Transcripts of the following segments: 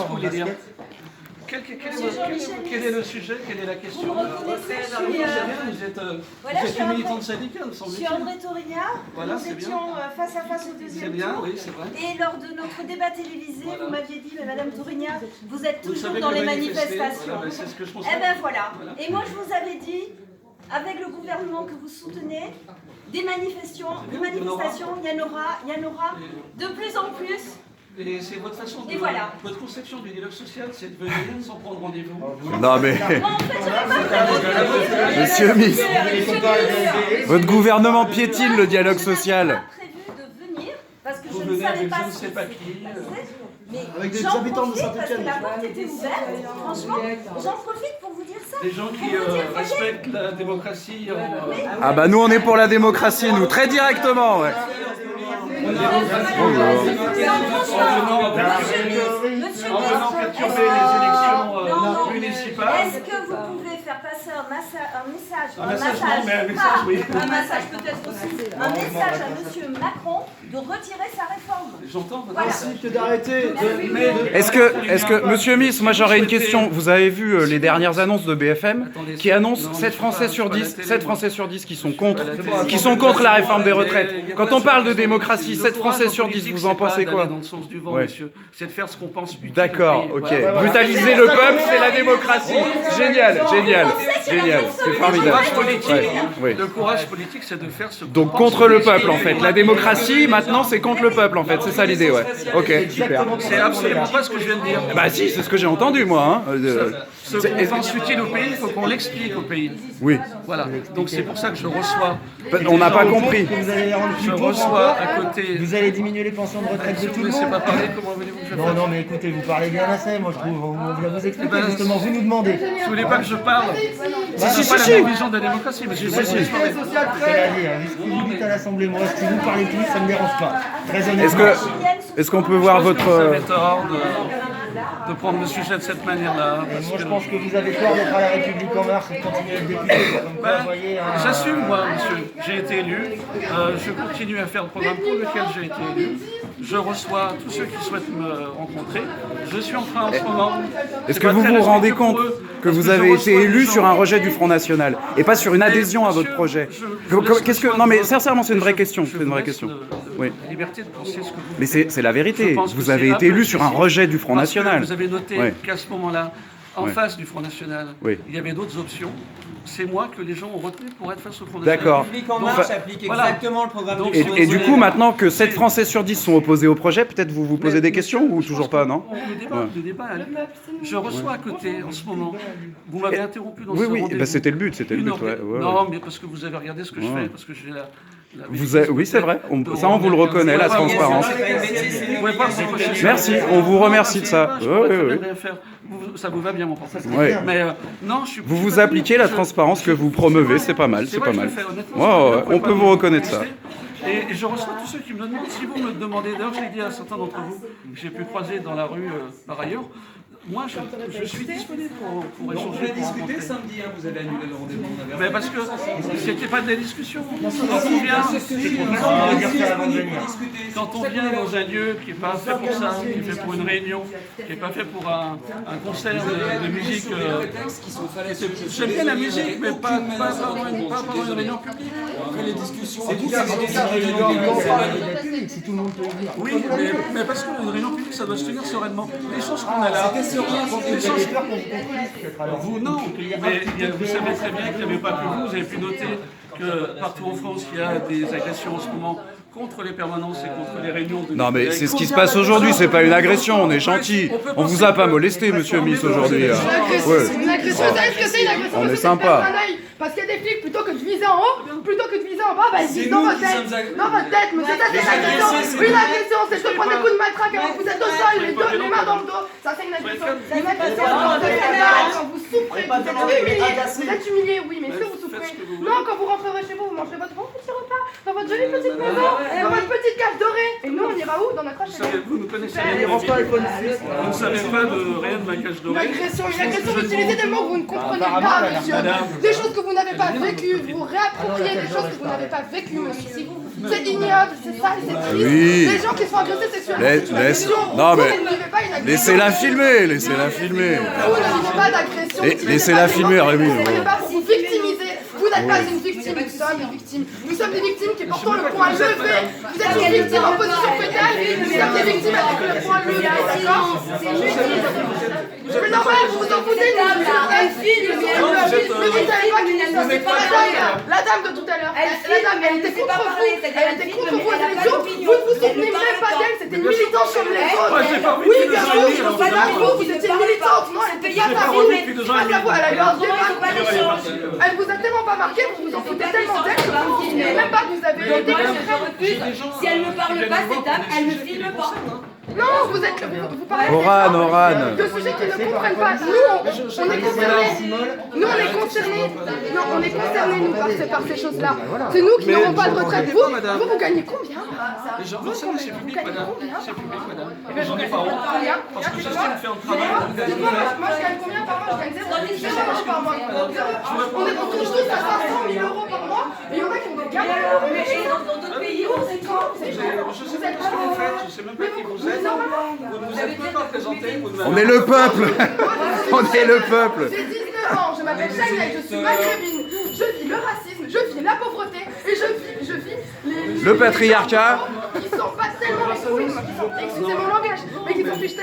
vous voulez dire? Quel est le sujet? Quelle est la question? Vous êtes une militante syndicale, semble-t-il. Je suis André Torigna. Voilà, nous étions face à face au deuxième tour. Oui, c'est vrai. Et lors de notre débat télévisé, vous m'aviez dit, mais Madame Torigna, vous êtes Vous toujours savez dans que les manifester, manifestations. voilà, c'est ce que je pense. Eh bien voilà. Et moi je vous avais dit, avec le gouvernement que vous soutenez, des manifestations, il y en aura de plus en plus. Et c'est votre façon de... voilà. Votre conception du dialogue social, c'est de venir sans prendre rendez-vous. Non mais... Non, en fait, j'aurais pas Monsieur Miss, votre gouvernement piétine le dialogue social. prévu de venir, parce que Vous je ne venez savais avec pas je ne ce sais qui pas s'était qui. passé. Mais Avec des j'en habitants de profite parce Saint-Étienne. que la porte était ouverte. Franchement, j'en profite pour vous dire ça. Des gens qui respectent la démocratie. Ah bah nous on est pour la démocratie, nous, très directement, ouais. En venant perturber les élections municipales. Est-ce que vous pouvez faire passer un message peut-être aussi, un message à Monsieur Macron de retirer sa réforme? J'entends. Ainsi que d'arrêter Est-ce que, Monsieur Miss, moi j'aurais une question. Vous avez vu les dernières annonces de BFM qui annoncent 7 Français sur 10 qui sont contre la réforme des retraites. Quand on parle de démocratie, 7 Français sur 10, vous en pensez quoi? Dans le sens du vent, Ouais. monsieur. C'est de faire ce qu'on pense utile. D'accord, ok. Brutaliser le peuple, c'est la démocratie. Génial, génial, génial. C'est formidable. Ouais. Le courage politique, c'est de faire ce qu'on Donc pense contre le utile. peuple en fait. La démocratie, maintenant, c'est contre le peuple en fait. C'est ça l'idée, ouais. Ok, super. C'est absolument pas ce que je viens de dire. Bah si, c'est ce que j'ai entendu moi. Hein. Ce qu'on pense utile au pays, il faut qu'on l'explique au pays. Oui. Voilà. Donc c'est pour ça que je reçois. On n'a pas compris. Vous allez les rendre plus Je pauvres reçois encore. à côté. Vous allez diminuer les pensions de retraite de Si tout vous le ne laissez monde. pas parler, comment voulez-vous que je fasse? Non, non, mais écoutez, vous parlez bien assez, moi je trouve. On vient vous expliquer ben, justement, vous nous demandez. Vous voulez pas que je parle? C'est pas la même vision de la démocratie, monsieur. C'est la vie, hein. Ce que vous dites à l'Assemblée, moi, si vous parlez tous, ça me dérange pas. Très honnêtement. Est-ce qu'on peut voir Vous votre... avez tort de prendre le sujet de cette manière-là. Moi, je pense que vous avez tort d'être à la République en marche et de continuer à être député. Comme quoi, vous voyez, J'assume, moi, monsieur. J'ai été élu. Je continue à faire le programme pour lequel j'ai été élu. Je reçois tous ceux qui souhaitent me rencontrer. Je suis en train en ce moment. Est-ce que vous vous rendez compte que vous avez été élu sur un rejet du Front National et pas sur une adhésion à votre projet? Qu'est-ce que... Non mais sincèrement, c'est une vraie question. C'est une vraie question. Oui. Liberté de penser ce que vous voulez. Mais c'est la vérité. Je pense que Vous c'est avez été élu sur un apolitique. rejet du Front Parce que National. Vous avez noté Ouais. qu'à ce moment-là, en Ouais. face du Front National, Oui. il y avait d'autres options. C'est moi que les gens ont retenu pour être face au Front National. D'accord. République en marche applique exactement le programme Donc, du et Et du coup, maintenant que 7 Français sur 10 sont opposés au projet, peut-être vous vous posez des questions ou toujours pas, non? Le débat a lieu. Je reçois à côté, en ce moment. Vous m'avez interrompu dans Oui, ce oui, rendez-vous. bah, c'était le but, Une ouais, heure. ouais, Non, ouais. mais parce que vous avez regardé ce que je Ouais. fais, parce que j'ai la Oui, c'est vrai. Ça, on vous le reconnaît, la transparence. Vous pouvez pas reprocher ça. Merci, on vous remercie de ça. Je Oui, pourrais oui, très oui. bien faire. Ça vous va bien, mon portrait. Ouais. Mais non, je suis. Vous vous appliquez la transparence que vous promeuvez, c'est pas mal, c'est pas mal. Ouais, on peut vous reconnaître ça. Et je reçois tous ceux qui me demandent, si vous me demandez, d'ailleurs j'ai dit à certains d'entre vous que j'ai pu croiser dans la rue par ailleurs, moi je suis disponible pour échanger. On a pour discuté rencontrer. samedi, hein, vous avez annulé le rendez-vous. Mais parce que c'était pas de la discussion. Quand on vient dans un lieu qui n'est pas fait pour ça, qui est fait pour une réunion, qui n'est pas fait pour un concert de musique. J'aime bien la musique, mais pas pendant une réunion publique. Les discussions. Si tout le monde peut y venir. Oui, mais parce qu'une réunion publique, ça doit se tenir sereinement. Les choses qu'on a là, vous non, mais vous savez très bien qu'il n'y avait pas que vous avez pu noter que partout en France, il y a des agressions en ce moment contre les permanences et contre les réunions de... Non mais c'est ce qui se passe aujourd'hui, c'est pas une agression, on est gentil. On vous a pas molesté, monsieur Miss, aujourd'hui. Une agression, est-ce que c'est une agression? On Parce est que sympa. c'est un œil. Parce qu'il y a des flics, plutôt que de viser en haut, plutôt que de viser en bas, bah ils visent dans votre tête. Dans votre tête, mais c'est ça, c'est une agression. Une agression, c'est de prendre des coups de matraque avant que vous êtes au sol, les mains dans le dos. Ça, c'est une agression. Une agression, quand vous souffrez, vous êtes humilié. Vous êtes humilié, oui, mais est-ce que vous souffrez? Non, quand vous rentrerez chez vous, vous mangerez votre bon petit repas. dans votre jolie petite maison, dans votre petite cage dorée. Et nous, on ira où? Dans notre HLM. Vous ne connaissez Super. rien. Vous ne savez pas de rien de ma cage Une dorée. agression, vous utilisez des mots que vous ne comprenez pas, monsieur. Des choses que vous n'avez pas vécues, vous réappropriez des choses que vous n'avez pas vécues, monsieur. C'est ignoble, c'est sale, c'est triste. Oui. Les gens qui sont agressés sexuellement, c'est une agression. Non, Vous mais ne vivez pas une agression. laissez-la filmer, laissez-la filmer. Vous ne vivez pas d'agression. Laissez-la filmer, Rémi. Vous n'êtes pas pour vous victimiser. Vous n'êtes pas une victime, nous sommes des victimes. Nous sommes des victimes qui portons le poing levé. Vous êtes une victime en position fétale. Nous sommes des victimes avec le poing levé, d'accord? C'est normal, vous vous en foutez, elle file, mais vous savez pas qui la dame de tout à l'heure, la dame, elle était contre vous, elle était contre vos élections, vous ne vous souvenez même pas d'elle, c'était une militante comme les autres. Oui, bien sûr, je ne sais pas vous, vous étiez une militante, non, elle était pas à vous, elle a eu un débat, elle vous a tellement pas marqué, vous vous en foutez tellement d'elle que vous ne vous souvenez même pas que vous avez été Si elle ne parle pas, cette dame, elle ne filme pas. Non, vous êtes vous parlez Oran. de sujets qu'ils ne comprennent pas. Nous, on est concernés. Nous, on est concernés. Non, on est concernés, nous, par ces choses-là. C'est nous qui n'aurons pas de retraite. Vous gagnez combien? Vous savez, c'est public, madame. C'est public, madame. J'en ai pas honte. Parce que j'estime faire un travail. Moi, je gagne combien par mois? Je gagne 0 euros par mois. On touche tous à 500 000 euros par mois. Et il y en a qui ont des gamins. Dans d'autres pays, on sait quand. Je sais pas ce que vous faites, je sais même pas qui vous êtes. Vous ne vous êtes même pas présenté. On est le peuple. On est le peuple. J'ai 19 ans, je m'appelle Chanel, je suis maghrébine, je vis le racisme, je vis la pauvreté et je vis Le patriarcat. Qui s'en passent tellement les couilles, excusez mon langage, mais qui s'en fichent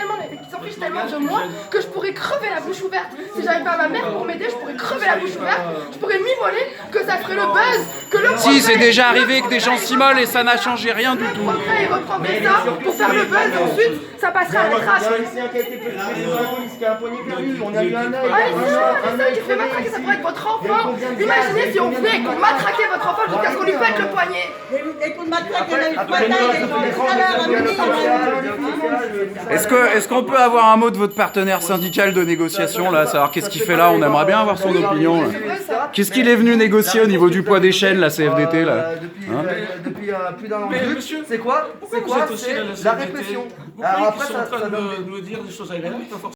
tellement de moi que je pourrais crever la bouche ouverte. Si j'avais pas ma mère pour m'aider, je pourrais crever la bouche ouverte, je pourrais m'isoler, que ça ferait le buzz, que le Si, c'est déjà arrivé que des gens s'immolent et ça n'a changé rien du tout. progrès, il reprendrait ça pour faire le buzz et ensuite ça passerait à la trace. Il y a un lycéen qui a été présenté devant la police, qui a un poignet perdu, on a eu un œil. Ah, les seuls qui fait matraquer, ça pourrait être votre enfant. Imaginez si on venait et qu'on matraquait votre enfant jusqu'à ce qu'on lui pète le poignet. Est-ce qu'on peut avoir un mot de votre partenaire syndical de négociation là, savoir qu'est-ce qu'il fait là? On aimerait bien avoir son opinion. Là. Qu'est-ce qu'il est venu négocier au niveau du poids des chaînes, la CFDT là? Depuis plus d'un an. Mais monsieur, C'est quoi? pourquoi vous êtes aussi C'est dans la CFDT? répression. Vous Alors croyez après, qu'ils sont en ça train donne de nous dire des choses agréables?